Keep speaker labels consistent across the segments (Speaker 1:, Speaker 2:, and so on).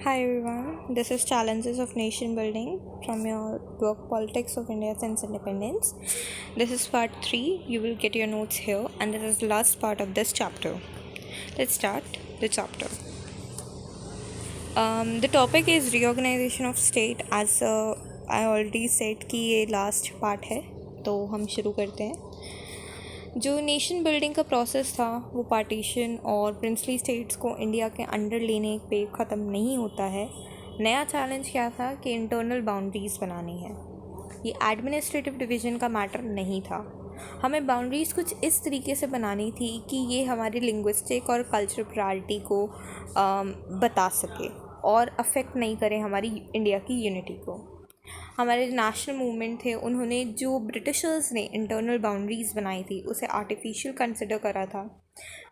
Speaker 1: Hi everyone, this is Challenges of Nation Building from your book Politics of India Since Independence. This is part 3. You will get your notes here, and this is the last part of this chapter. Let's start the chapter. The topic is reorganization of state. As I already said कि ये last part है, तो हम शुरू करते हैं. जो nation building का प्रोसेस था वो पार्टीशन और प्रिंसली स्टेट्स को इंडिया के अंडर लेने पे ख़त्म नहीं होता है. नया चैलेंज क्या था कि इंटरनल बाउंड्रीज़ बनानी है. ये एडमिनिस्ट्रेटिव डिवीज़न का मैटर नहीं था. हमें बाउंड्रीज़ कुछ इस तरीके से बनानी थी कि ये हमारी लिंग्विस्टिक और कल्चरल प्रायोरिटी को बता सके और अफेक्ट नहीं करे हमारी इंडिया की यूनिटी को. हमारे नेशनल मूवमेंट थे, उन्होंने जो ब्रिटिशर्स ने इंटरनल बाउंड्रीज़ बनाई थी उसे आर्टिफिशियल कंसिडर करा था.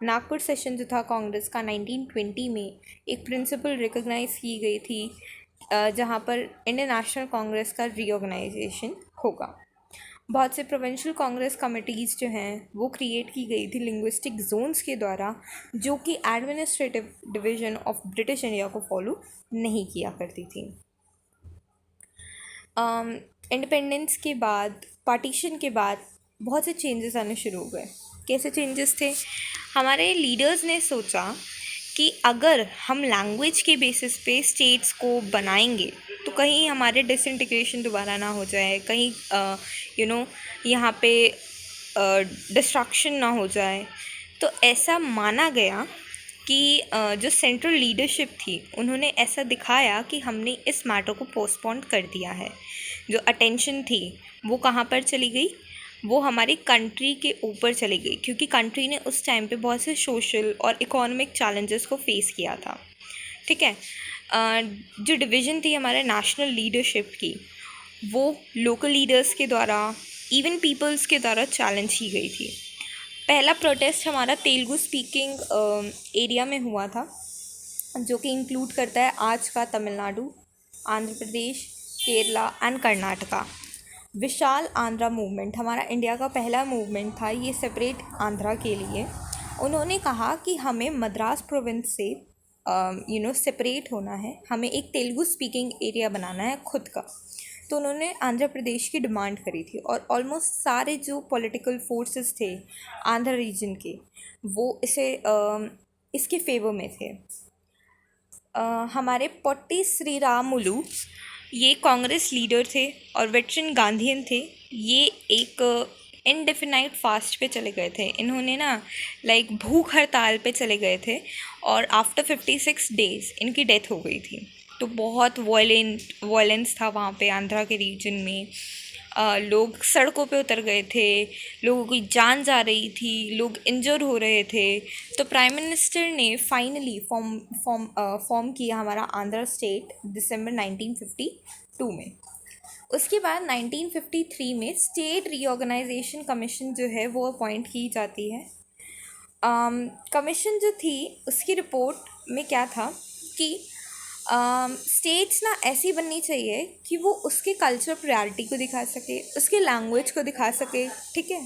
Speaker 1: नागपुर सेशन जो था कांग्रेस का 1920 में एक प्रिंसिपल रिकॉग्नाइज की गई थी जहाँ पर इंडियन नेशनल कांग्रेस का रीऑर्गेनाइजेशन होगा. बहुत से प्रोविंशियल कांग्रेस कमिटीज़ जो हैं वो क्रिएट की गई थी लिंग्विस्टिक जोन्स के द्वारा, जो कि administrative division of British India को फॉलो नहीं किया करती थी. इंडिपेंडेंस के बाद, पार्टीशन के बाद बहुत से चेंजेस आने शुरू हो गए. कैसे चेंजेस थे? हमारे लीडर्स ने सोचा कि अगर हम लैंग्वेज के बेसिस पे स्टेट्स को बनाएंगे तो कहीं हमारे डिसइंटीग्रेशन दोबारा ना हो जाए, कहीं यहाँ पे डिस्ट्रक्शन ना हो जाए. तो ऐसा माना गया कि जो सेंट्रल लीडरशिप थी उन्होंने ऐसा दिखाया कि हमने इस मैटर को पोस्टपोन कर दिया है. जो अटेंशन थी वो कहाँ पर चली गई? वो हमारी कंट्री के ऊपर चली गई, क्योंकि कंट्री ने उस टाइम पे बहुत से सोशल और इकोनॉमिक चैलेंजेस को फेस किया था. ठीक है. जो डिवीज़न थी हमारे नेशनल लीडरशिप की, वो लोकल लीडर्स के द्वारा, इवन पीपल्स के द्वारा चैलेंज की गई थी. पहला प्रोटेस्ट हमारा तेलुगु स्पीकिंग एरिया में हुआ था, जो कि इंक्लूड करता है आज का तमिलनाडु, आंध्र प्रदेश, केरला एंड कर्नाटका. विशाल आंध्रा मूवमेंट हमारा इंडिया का पहला मूवमेंट था, ये सेपरेट आंध्रा के लिए. उन्होंने कहा कि हमें मद्रास प्रोविंस से सेपरेट होना है, हमें एक तेलुगु स्पीकिंग एरिया बनाना है खुद का. तो उन्होंने आंध्र प्रदेश की डिमांड करी थी और ऑलमोस्ट सारे जो पॉलिटिकल फोर्सेस थे आंध्र रीजन के, वो इसके फेवर में थे. हमारे पोट्टी श्रीरामुलु ये कांग्रेस लीडर थे और वेटरन गांधीयन थे. ये एक इनडेफिनाइट फास्ट पे चले गए थे. इन्होंने ना भूख हड़ताल पे चले गए थे और आफ्टर 56 डेज़ इनकी डेथ हो गई थी. तो बहुत वायलेंस था वहाँ पे आंध्रा के रीजन में. लोग सड़कों पे उतर गए थे, लोगों की जान जा रही थी, लोग इंजर हो रहे थे. तो प्राइम मिनिस्टर ने फाइनली फॉर्म किया हमारा आंध्र स्टेट दिसंबर 1952 में. उसके बाद 1953 में स्टेट रीऑर्गेनाइजेशन कमीशन जो है वो अपॉइंट की जाती है. कमीशन जो थी उसकी रिपोर्ट में क्या था कि स्टेट्स ना ऐसी बननी चाहिए कि वो उसके कल्चर प्रायोरिटी को दिखा सके, उसके लैंग्वेज को दिखा सके. ठीक है.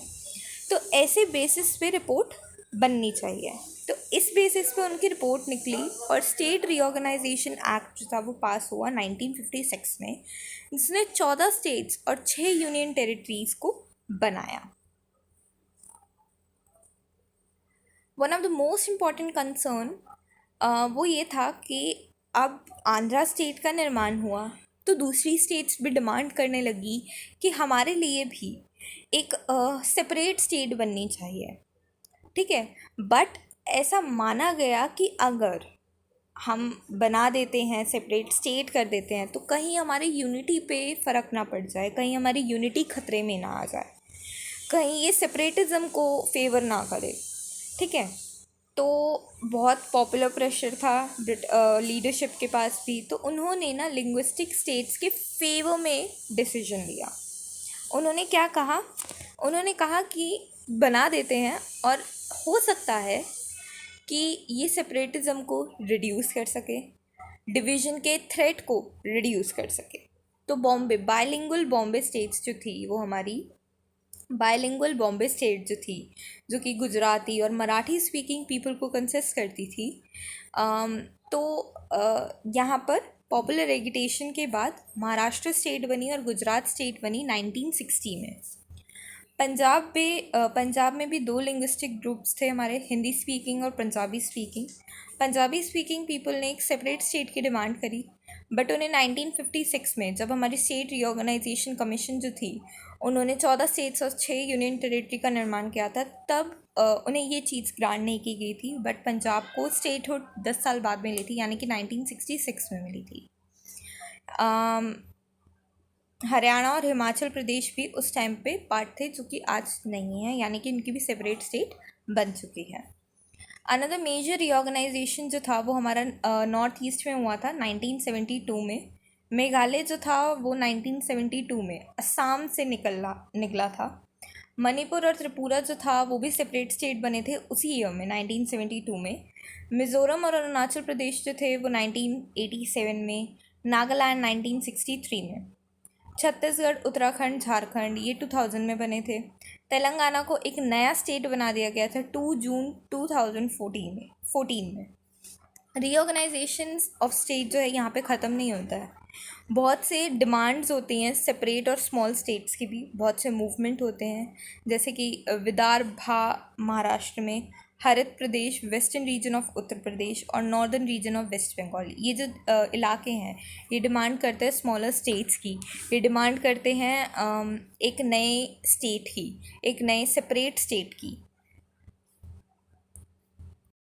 Speaker 1: तो ऐसे बेसिस पे रिपोर्ट बननी चाहिए. तो इस बेसिस पे उनकी रिपोर्ट निकली और स्टेट रीऑर्गेनाइजेशन एक्ट जो था वो पास हुआ 1956 में, जिसने 14 स्टेट्स और 6 यूनियन टेरिटरीज को बनाया. One of the most important concern वो ये था कि अब आंध्रा स्टेट का निर्माण हुआ तो दूसरी स्टेट्स भी डिमांड करने लगी कि हमारे लिए भी एक सेपरेट स्टेट बननी चाहिए. ठीक है. बट ऐसा माना गया कि अगर हम बना देते हैं, सेपरेट स्टेट कर देते हैं, तो कहीं हमारी यूनिटी पे फ़र्क ना पड़ जाए, कहीं हमारी यूनिटी खतरे में ना आ जाए, कहीं ये सेपरेटिज़म को फेवर ना करे. ठीक है. तो बहुत पॉपुलर प्रेशर था लीडरशिप के पास भी. तो उन्होंने ना लिंग्विस्टिक स्टेट्स के फेवर में डिसीजन लिया. उन्होंने क्या कहा? उन्होंने कहा कि बना देते हैं और हो सकता है कि ये सेपरेटिज़म को रिड्यूस कर सके, डिवीज़न के थ्रेट को रिड्यूस कर सके. तो बॉम्बे, बायलिंगुअल बॉम्बे स्टेट्स जो थी वो हमारी बायलिंगुअल बॉम्बे स्टेट जो थी, जो कि गुजराती और मराठी स्पीकिंग पीपल को कंसिस्ट करती थी, तो यहाँ पर पॉपुलर एगिटेशन के बाद महाराष्ट्र स्टेट बनी और गुजरात स्टेट बनी 1960 में। पंजाब में भी दो लिंग्विस्टिक ग्रुप्स थे हमारे, हिंदी स्पीकिंग और Punjabi speaking. Punjabi speaking people ने एक सेपरेट स्टेट की डिमांड करी, बट उन्हें 1956 में जब हमारी स्टेट रीऑर्गेनाइजेशन कमीशन जो थी, उन्होंने 14 स्टेट्स और 6 यूनियन टेरिटरी का निर्माण किया था, तब उन्हें ये चीज़ ग्रांट नहीं की गई थी। बट पंजाब को स्टेटहुड 10 साल बाद मिली थी, यानी कि 1966 में मिली थी। हरियाणा और हिमाचल प्रदेश भी उस टाइम पे पार्ट थे, जो कि आज नहीं है, यानी कि उनकी भी सेपरेट स्टेट बन चुकी है। अनदर मेजर रीऑर्गेनाइजेशन जो था वो हमारा नॉर्थ ईस्ट में हुआ था 1972 में। मेघालय जो था वो 1972 में असम से निकला था। मणिपुर और त्रिपुरा जो था वो भी सेपरेट स्टेट बने थे उसी ईयर में, 1972 में। मिज़ोरम और अरुणाचल प्रदेश जो थे वो 1987 में, नागालैंड 1963 में। छत्तीसगढ़, उत्तराखंड, झारखंड ये 2000 में बने थे। तेलंगाना को एक नया स्टेट बना दिया गया था 2 जून 2014 में। रीऑर्गेनाइजेशन ऑफ स्टेट जो है यहाँ पे ख़त्म नहीं होता है। बहुत से डिमांड्स होती हैं सेपरेट और स्मॉल स्टेट्स की भी, बहुत से मूवमेंट होते हैं, जैसे कि विदर्भा महाराष्ट्र में, Harit Pradesh western region of Uttar Pradesh और northern region of West Bengal. ये जो इलाके हैं ये डिमांड करते हैं स्मॉलर स्टेट्स की, ये डिमांड करते हैं एक नए स्टेट की, एक नए सेपरेट स्टेट की।